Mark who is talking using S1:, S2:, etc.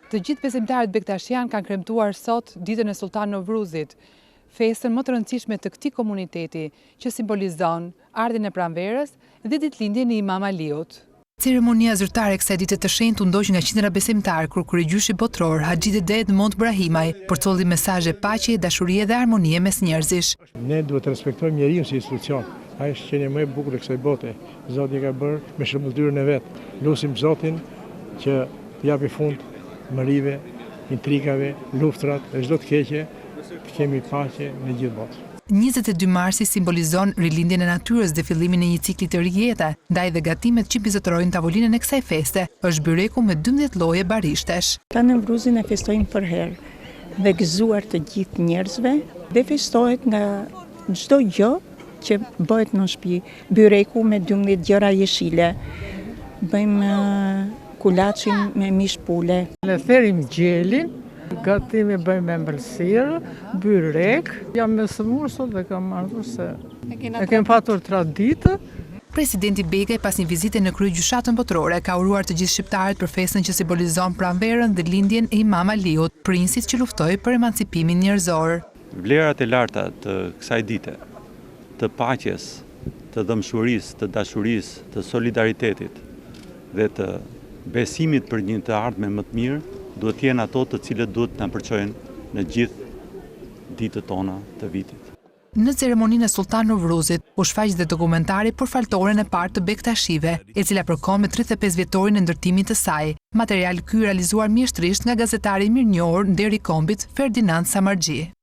S1: Të gjithë besimtarët bektashian kanë kremtuar sot ditën e Sultan Novruzit, festën më të rëndësishme të këtij komuniteti, që simbolizon ardhin e pranverës dhe ditëlindjen e Imam Aliut. Ceremonia zyrtare e kësaj dite të shenjtë u ndoq nga qindra besimtarë kur kryegjyshi botror Haxhi Dede Edmond Brahimaj përcolli mesazhe paqe, dashurie dhe harmonie mes njerëzish.
S2: Ne duhet të respektojmë njeriun si institucion. Ai është qenia më e bukur e kësaj bote. Zoti ka bërë me shëmbulltyrën e vet. Lutim Zotin që të japi fund mërive, intrigave, luftrat e çdo të keqe, të kemi paqe në gjithë botën.
S1: 22 marsi simbolizon rilindjen e natyrës dhe fillimin e një cikli të ri jete, ndaj dhe gatimet që mbizotrojnë tavolinën e kësaj feste është byreku me 12 lloje barishtash.
S3: Ta Novruzin e festojnë për herë dhe gëzuar të gjithë njerëzve dhe festohet nga çdo gjë që bëhet në shtëpi. Byreku me 12 gjëra jeshile. Bëjmë kulaçin me mish pule.
S4: Ne therim gjelin, gatimi bëjmë me ëmbëlsirë, byrek. Jam me sëmurë sot dhe kam ardhur se e kem patur traditë.
S1: Presidenti Begaj pas një vizite në kryegjyshatën botrore ka uruar të gjithë shqiptarët për festën që simbolizon pranverën dhe lindjen e Imam Aliut, princit që luftoi për emancipimin njerëzor.
S5: Vlerat e larta të kësaj dite, të paqes, të dëmshurisë, të dashurisë, të solidaritetit dhe të besimit për një të ardhme më të mirë, duhet jenë ato të cilët duhet na përçojnë në gjithë ditët tona të vitit.
S1: Në ceremoninë e Sultan Novruzit u shfaq dhe dokumentari për faltoren e parë të Bektashive, e cila përkon me 35 vjetorin e ndërtimit të saj. Material ky realizuar mjeshtrisht nga gazetari i mirënjohur Nderi Kombit, Ferdinand Samargji.